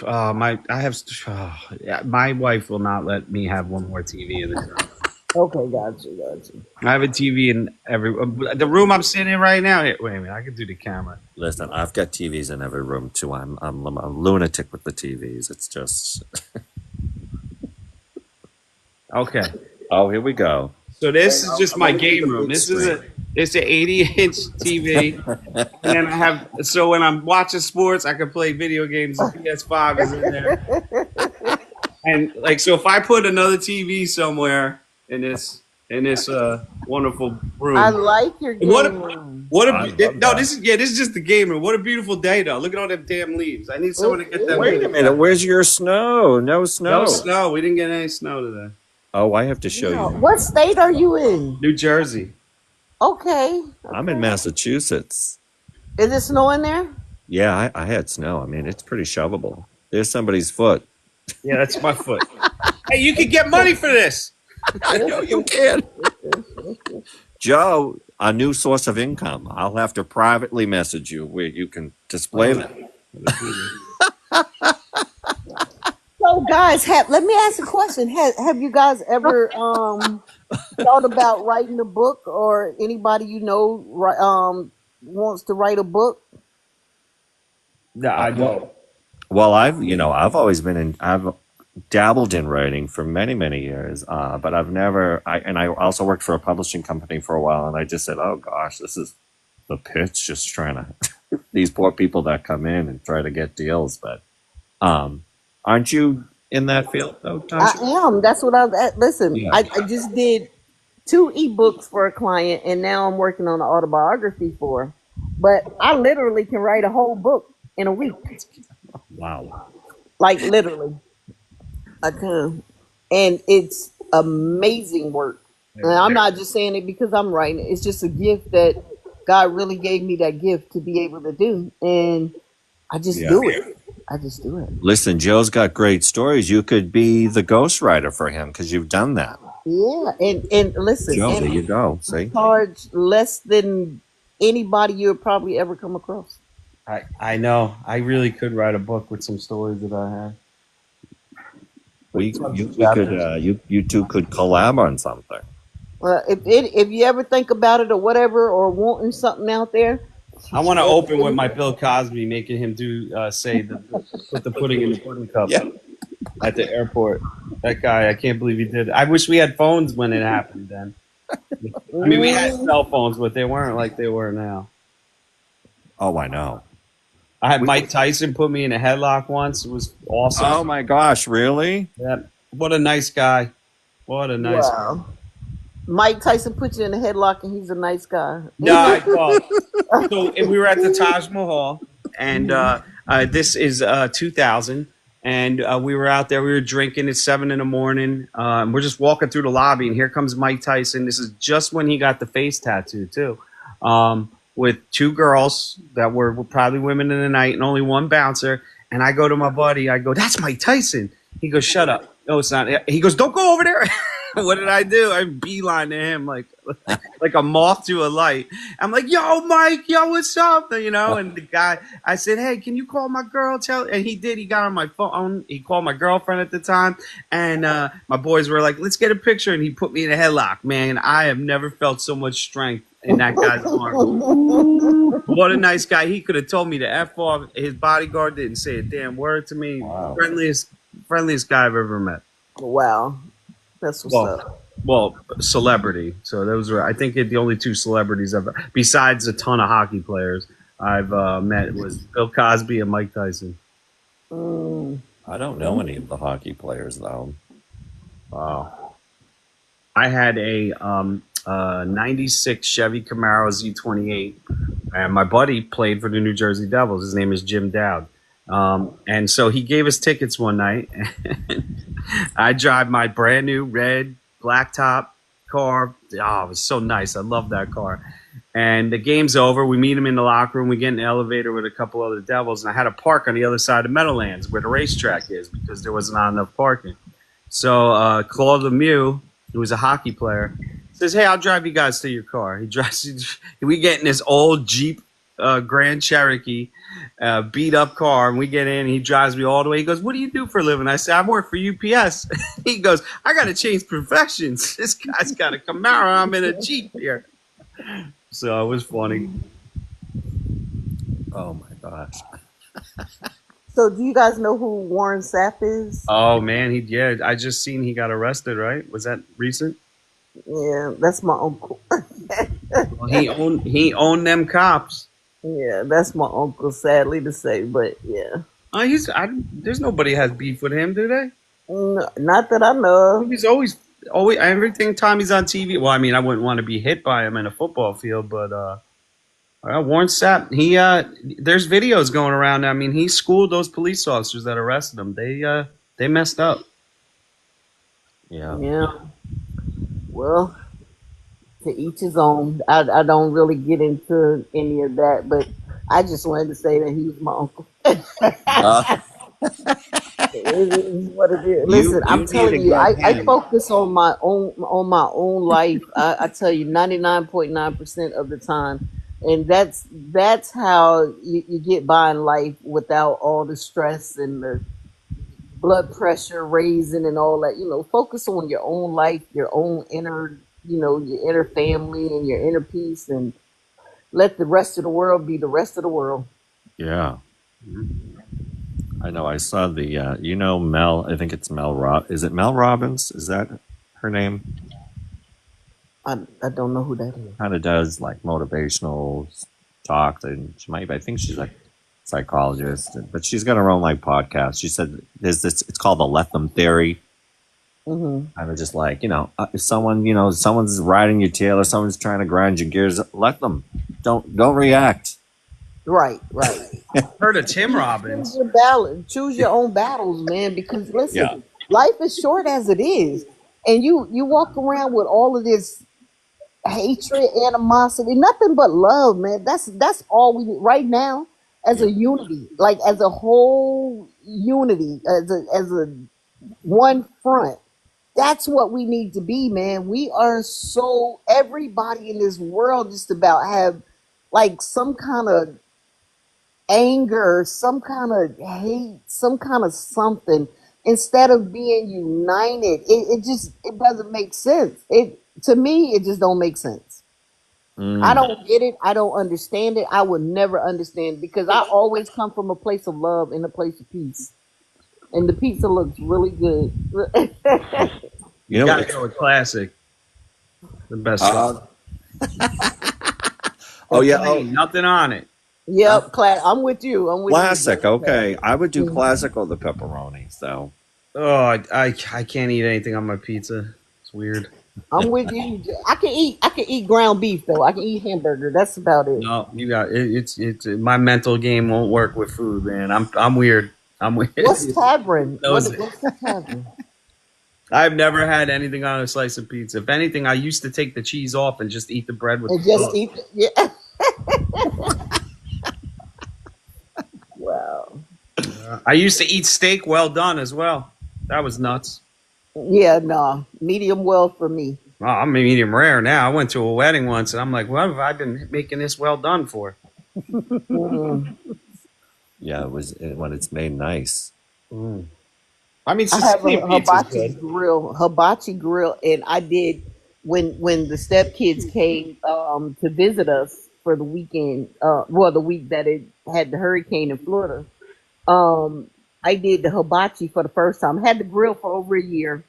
my wife will not let me have one more TV in this room. Okay, got you. I have a TV in the room I'm sitting in right now. Here, wait a minute, I can do the camera. Listen, I've got TVs in every room too. I'm a lunatic with the TVs. It's just. Okay. Oh, here we go. So this is just my game room. It's an 80-inch TV, and then I have. So when I'm watching sports, I can play video games. The PS5 is in there, and like so, if I put another TV somewhere in this wonderful room, I like your game room. This is just the game room. What a beautiful day though. Look at all them damn leaves. I need someone to get them. Wait a minute. Where's your snow? No snow. No snow. We didn't get any snow today. Oh, I have to show you. What state are you in? New Jersey. Okay. I'm in Massachusetts. Is it snowing there? Yeah, I had snow. I mean, it's pretty shovelable. There's somebody's foot. Yeah, that's my foot. Hey, you can get money for this. I know you can. Joe, a new source of income. I'll have to privately message you where you can display that. So, guys, let me ask a question. Have you guys ever thought about writing a book, or anybody you know wants to write a book? No, I don't. Well, I've always been dabbled in writing for many, many years, but I've never. I also worked for a publishing company for a while, and I just said, "Oh gosh, this is the pitch. Just trying to these poor people that come in and try to get deals." But aren't you in that field though, I Tasha? am. That's what listen, Yeah. I just did 2 ebooks for a client, and now I'm working on an autobiography for her. But I literally can write a whole book in a week. Wow. Like literally. I can. And it's amazing work. And I'm not just saying it because I'm writing it. It's just a gift that God really gave me, that gift to be able to do. And I just Yeah. do it. I just do it. Listen, Joe's got great stories. You could be the ghostwriter for him because you've done that. Yeah. And listen, Joe, there and you go. See? charge less than anybody you'll probably ever come across. I know. I really could write a book with some stories that I have. You two could collab on something. If you ever think about it or whatever, or wanting something out there, I want to open with my Bill Cosby, making him put the pudding in the pudding cup at the airport. That guy, I can't believe he did it. I wish we had phones when it happened then. I mean, we had cell phones, but they weren't like they were now. Oh, I know. I had Mike Tyson put me in a headlock once. It was awesome. Oh my gosh, really? Yeah. What a nice guy. What a nice guy. wow. Mike Tyson put you in a headlock, and he's a nice guy. No, so we were at the Taj Mahal, and this is 2000, and we were out there. We were drinking at 7 in the morning. We're just walking through the lobby, and here comes Mike Tyson. This is just when he got the face tattoo too, with 2 girls that were probably women in the night, and only one bouncer. And I go to my buddy. I go, "That's Mike Tyson." He goes, "Shut up." No, it's not. He goes, "Don't go over there." What did I do? I beeline to him like a moth to a light. I'm like, "Yo, Mike, yo, what's up?" You know, and the guy, I said, "Hey, can you call my girl?" And he did. He got on my phone. He called my girlfriend at the time, and my boys were like, "Let's get a picture." And he put me in a headlock. Man, I have never felt so much strength in that guy's arm. What a nice guy. He could have told me to F off. His bodyguard didn't say a damn word to me. Wow. Friendliest guy I've ever met. Wow, that's what's up. Well, celebrity. So those were, I think, the only 2 celebrities besides a ton of hockey players I've met was Bill Cosby and Mike Tyson. I don't know any of the hockey players though. Wow. I had a 96 Chevy Camaro Z28, and my buddy played for the New Jersey Devils. His name is Jim Dowd. And so he gave us tickets one night. And I drive my brand new red blacktop car. Oh, it was so nice. I love that car. And the game's over. We meet him in the locker room. We get in the elevator with a couple other Devils. And I had to park on the other side of Meadowlands where the racetrack is because there was not enough parking. So Claude Lemieux, who was a hockey player, says, "Hey, I'll drive you guys to your car." He drives. We get in this old Jeep Grand Cherokee, beat up car, and we get in. And he drives me all the way. He goes, "What do you do for a living?" I say, "I work for UPS." He goes, "I got to change professions. This guy's got a Camaro. I'm in a Jeep here." So it was funny. Oh my gosh. So, do you guys know who Warren Sapp is? Oh man, I just seen he got arrested. Right? Was that recent? Yeah, that's my uncle. Well, he owned them cops. Yeah, that's my uncle. Sadly to say, but yeah, There's nobody has beef with him, do they? not that I know of. He's always every time he's on TV. Well, I mean, I wouldn't want to be hit by him in a football field, but Warren Sapp, there's videos going around. I mean, he schooled those police officers that arrested him. They messed up. Yeah. Yeah. Well, to each his own. I don't really get into any of that, but I just wanted to say that he was my uncle. It is what it is. Listen, I'm need telling to you, get I him. focus on my own life. I tell you, 99.9% of the time, and that's how you get by in life without all the stress and the blood pressure raising and all that. Focus on your own life, your own inner, your inner family and your inner peace, and let the rest of the world be the rest of the world. Yeah. I know. I saw the. You know Mel. I think it's Mel. Is it Mel Robbins? Is that her name? I don't know who that is. Kind of does like motivational talks, and she might. I think she's like psychologist, but she's got her own like podcast. She said there's this. It's called the Let Them Theory. Mm-hmm. I was just like, if someone, someone's riding your tail or someone's trying to grind your gears, let them. Don't react. Right. Heard of Tim Robbins. Choose your own battles, man. Because listen, Yeah. life is short as it is, and you walk around with all of this hatred, animosity, nothing but love, man. That's all we need right now as a unity, like as a whole unity, as a one front. That's what we need to be, man. We are everybody in this world just about have like some kind of anger, some kind of hate, some kind of something instead of being united. It doesn't make sense. To me, it just don't make sense. I don't get it. I don't understand it. I would never understand it because I always come from a place of love and a place of peace. And the pizza looks really good. You gotta go with classic. The best stuff. Oh yeah. Plain, nothing on it. Yep, I'm with you. Classic. Okay, I would do classic or the pepperoni. So. Oh, I can't eat anything on my pizza. It's weird. I'm with you. I can eat ground beef though. I can eat hamburger. That's about it. No, you got it. It's my mental game won't work with food, man. I'm weird. I'm weird. What's tavern? Those- What's the tavern? I've never had anything on a slice of pizza. If anything, I used to take the cheese off and just eat the bread with And the just sauce. eat it. Yeah. Wow. I used to eat steak well done as well. That was nuts. Yeah, no. Medium well for me. Oh, I'm medium rare now. I went to a wedding once and I'm like, what have I been making this well done for? Yeah, it was when it's made nice. I mean, I have a Sicilian pizza's hibachi grill, and I did when the stepkids came to visit us for the weekend. The week that it had the hurricane in Florida. I did the hibachi for the first time. I had the grill for over a year,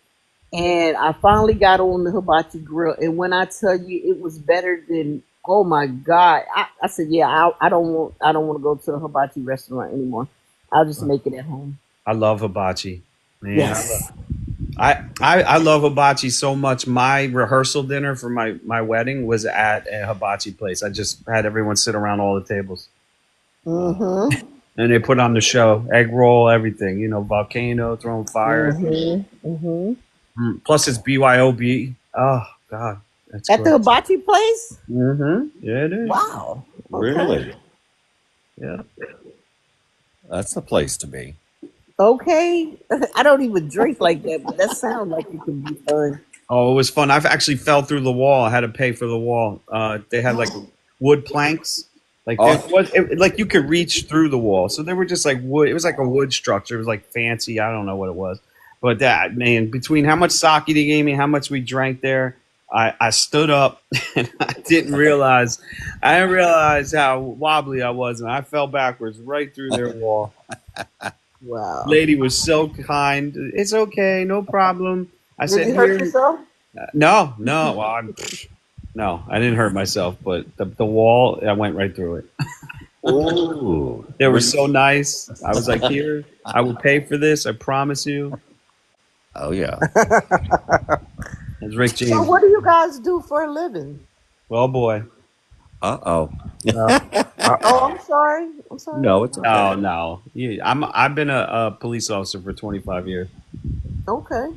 and I finally got on the hibachi grill. And when I tell you, it was better than, oh my God! I said, yeah, I don't want to go to a hibachi restaurant anymore. I'll just make it at home. I love hibachi. Man, Yes. I love hibachi so much. My rehearsal dinner for my wedding was at a hibachi place. I just had everyone sit around all the tables. Mm-hmm. And they put on the show, egg roll, everything, volcano, throwing fire. Mm-hmm. Mm-hmm. Plus it's BYOB. Oh, God. That's At the hibachi place? Mm-hmm. Yeah, it is. Wow. Okay. Really? Yeah. That's the place to be. Okay. I don't even drink like that, but that sounds like it could be fun. Oh, it was fun. I've actually fell through the wall. I had to pay for the wall. They had like wood planks. Like like you could reach through the wall. So they were just like wood. It was like a wood structure. It was like fancy. I don't know what it was. But that, man, between how much sake they gave me, how much we drank there, I stood up and I didn't realize how wobbly I was. And I fell backwards right through their wall. Wow. Lady was so kind. It's okay. No problem. I Did said, you hurt "Here." yourself? No. Well, no, I didn't hurt myself, but the wall, I went right through it. Ooh. They were so nice. I was like, here, I will pay for this. I promise you. Oh yeah. It's Rick So James. what do you guys do for a living? Well, boy. Oh. Oh, I'm sorry. No, it's okay. Oh, no. I've been a police officer for 25 years. Okay.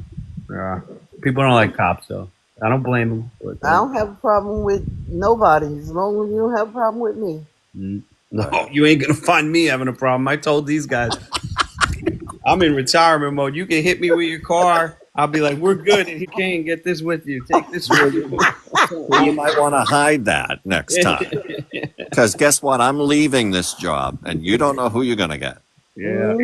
Yeah. People don't like cops, though. I don't blame them. But, I don't have a problem with nobody as long as you don't have a problem with me. no, you ain't going to find me having a problem. I told these guys. I'm in retirement mode. You can hit me with your car. I'll be like, we're good. And you can't get this with you. Take this with you. Well, you might want to hide that next time. Because guess what? I'm leaving this job, and you don't know who you're going to get. Yeah.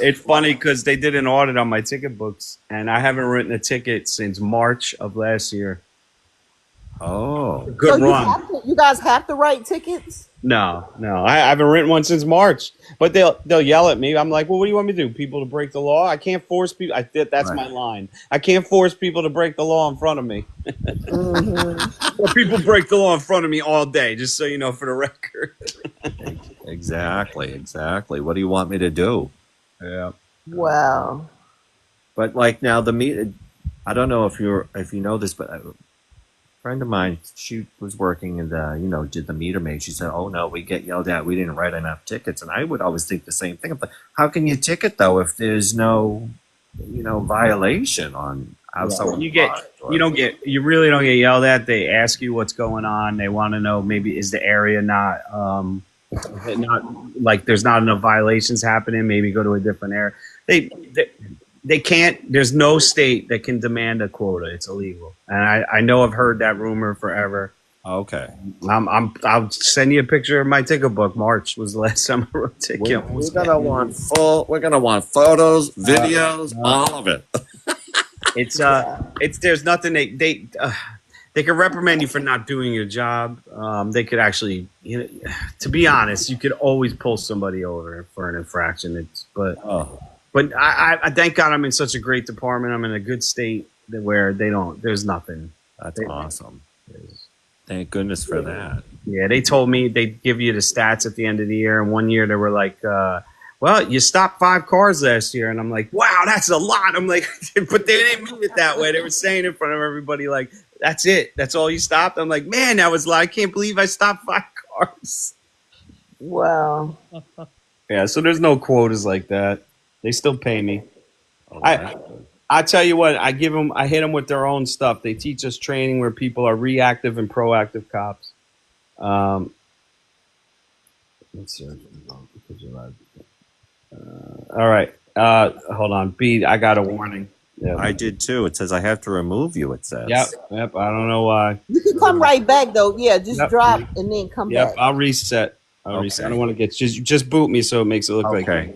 It's funny because they did an audit on my ticket books, and I haven't written a ticket since March of last year. Oh. Good So run. you guys have to write tickets? No, no, I haven't written one since March. But they'll yell at me. I'm like, well, what do you want me to do? People to break the law? I can't force people. That's Right. my line. I can't force people to break the law in front of me. Hmm. Well, people break the law in front of me all day, just so you know, for the record. Exactly, exactly. What do you want me to do? Yeah. Wow. But like now the meet, I don't know if you know this, but a friend of mine, she was working and did the meter maid. She said, "Oh no, we get yelled at. We didn't write enough tickets." And I would always think the same thing. I'm like, how can you ticket though if there's no, violation on how Yeah. someone You really don't get yelled at. They ask you what's going on. They want to know maybe is the area is it not like there's not enough violations happening. Maybe go to a different area. They can't. There's no state that can demand a quota. It's illegal. And I know I've heard that rumor forever. Okay. I'll send you a picture of my ticket book. March was the last time I wrote a ticket. We're gonna want We're gonna want photos, videos, all of it. It's there's nothing they could reprimand you for not doing your job. They could actually, to be honest, you could always pull somebody over for an infraction. Oh, But I thank God I'm in such a great department. I'm in a good state where there's nothing. that's awesome. Thank goodness for that. Yeah, they told me they'd give you the stats at the end of the year. And one year they were like, well, you stopped 5 cars last year. And I'm like, wow, that's a lot. I'm like, but they didn't mean it that way. They were saying in front of everybody, like, that's it. That's all you stopped. I'm like, man, that was a lot. I can't believe I stopped 5 cars. Wow. Yeah, so there's no quotas like that. They still pay me. Oh, I tell you what, I hit them with their own stuff. They teach us training where people are reactive and proactive cops. Let's see. All right. Hold on. B, I got a warning. Yeah. I did too. It says I have to remove you. It says. Yep. I don't know why. You can come right back though. Yeah, just Yep. drop and then come Yep. back. I'll reset. I don't want to get just boot me so it makes it look like. Okay.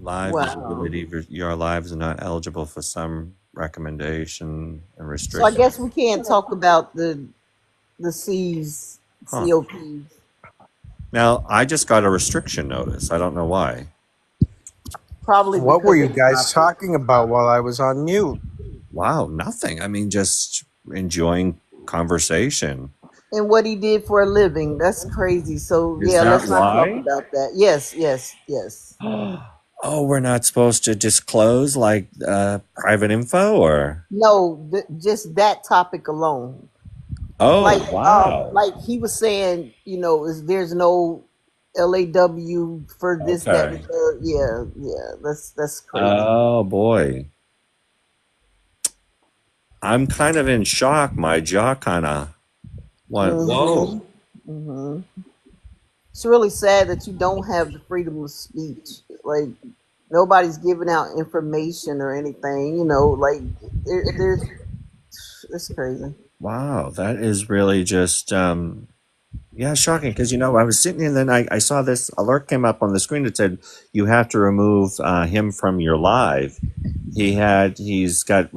Live Wow. visibility. Your lives are not eligible for some recommendation and So I restriction. guess we can't talk about the C's, Huh. COPs. Now I just got a restriction notice. I don't know why. Probably. What were because you guys talking about while I was on mute? Wow, nothing. I mean, just enjoying conversation. and what he did for a living? That's crazy. So Is yeah, that let's not talk why? about that. Yes. Oh, we're not supposed to disclose like private info, or No, just that topic alone. oh Like wow. like he was saying, there's no LAW for this, that, and Okay. the third. Yeah. That's crazy. Oh boy. I'm kind of in shock. My jaw kind of went, whoa. hmm It's really sad that you don't have the freedom of speech. Like nobody's giving out information or anything. Like there's it's crazy. Wow, that is really just, yeah, shocking. Because, I was sitting and then I saw this alert came up on the screen that said you have to remove him from your live. He's got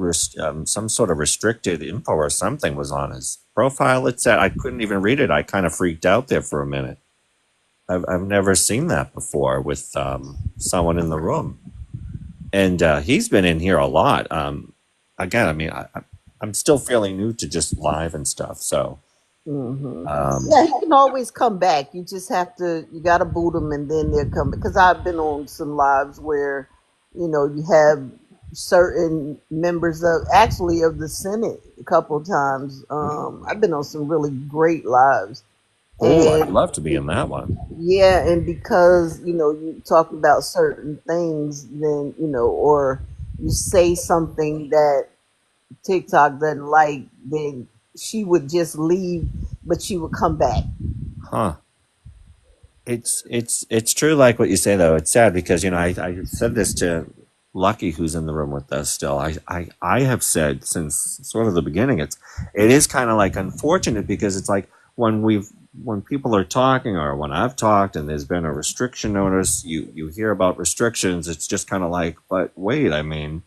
some sort of restricted info or something was on his profile. It said, I couldn't even read it. I kind of freaked out there for a minute. I've never seen that before with someone in the room. And he's been in here a lot. Again, I mean, I'm still fairly new to just live and stuff. So, Yeah, he can always come back. You just you got to boot them and then they'll come. Because I've been on some lives where, you have certain members of the Senate a couple of times. I've been on some really great lives. oh, I'd And love to be in that one. yeah, and because, you talk about certain things, then, or you say something that TikTok doesn't like, then she would just leave, but she would come back. Huh. It's true, like what you say though. It's sad because I said this to Lucky, who's in the room with us still. I have said since sort of the beginning. It is kind of like unfortunate because it's like when people are talking or when I've talked and there's been a restriction notice, you hear about restrictions. It's just kind of like, but wait, I mean,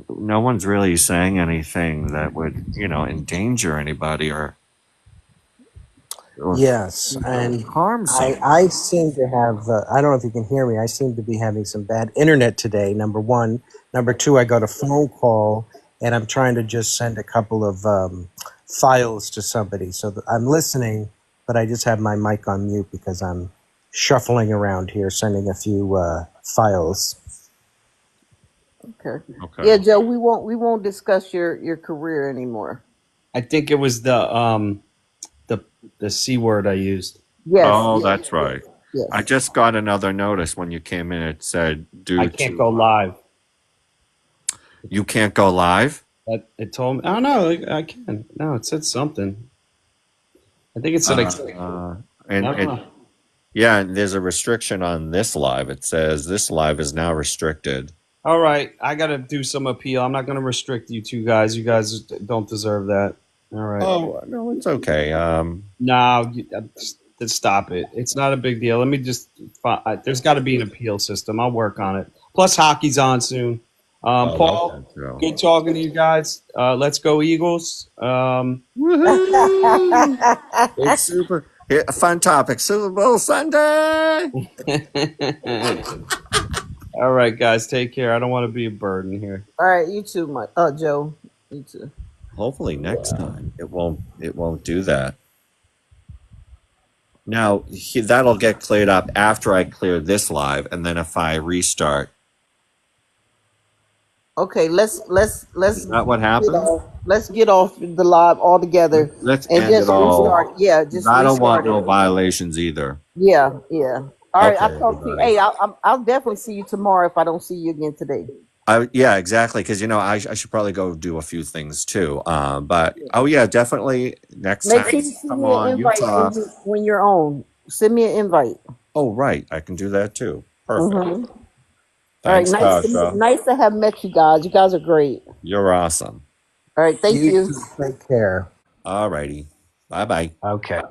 no one's really saying anything that would endanger anybody or Yes, and harm someone. I seem to have, I don't know if you can hear me, I seem to be having some bad internet today, number one. Number two, I got a phone call and I'm trying to just send a couple of files to somebody. So I'm listening, but I just have my mic on mute because I'm shuffling around here, sending a few files. Okay. Okay. Yeah, Joe, we won't discuss your career anymore. I think it was the C word I used. Yes. Oh, yes, that's right. yes. I just got another notice when you came in. It said due I can't to go live. you can't go live. It told me. Oh no, I can. No, it said something. I think it said. And I it, don't know. yeah, and there's a restriction on this live. It says this live is now restricted. All right, I got to do some appeal. I'm not going to restrict you two guys. You guys don't deserve that. All right. Oh no, it's okay. No, just stop it. It's not a big deal. Let me just. There's got to be an appeal system. I'll work on it. Plus, hockey's on soon. Paul, okay, so- good talking to you guys. Let's go Eagles. It's super. Yeah, a fun topic. Super Bowl Sunday. All right, guys, take care. I don't want to be a burden here. All right, you too, Mike. Joe, you too. Hopefully next time it won't do that. Now that'll get cleared up after I clear this live, and then if I restart, Okay, let's is that what happens? let's get off the live altogether Let's and end just it all. restart. Yeah, just I don't want restart no it. violations either. Yeah, yeah. All right, Okay, I'll talk to you. everybody. Hey, I'll definitely see you tomorrow if I don't see you again today. Yeah, exactly. Because I should probably go do a few things too. But oh yeah, definitely next Make time. sure you send Come me an on, invite Utah. when you're on. Send me an invite. Oh right, I can do that too. Perfect. Mhm. All right, Thanks, Tasha. nice to have met you guys. You guys are great. You're awesome. All right, thank you. Take care. All righty. Bye bye. Okay.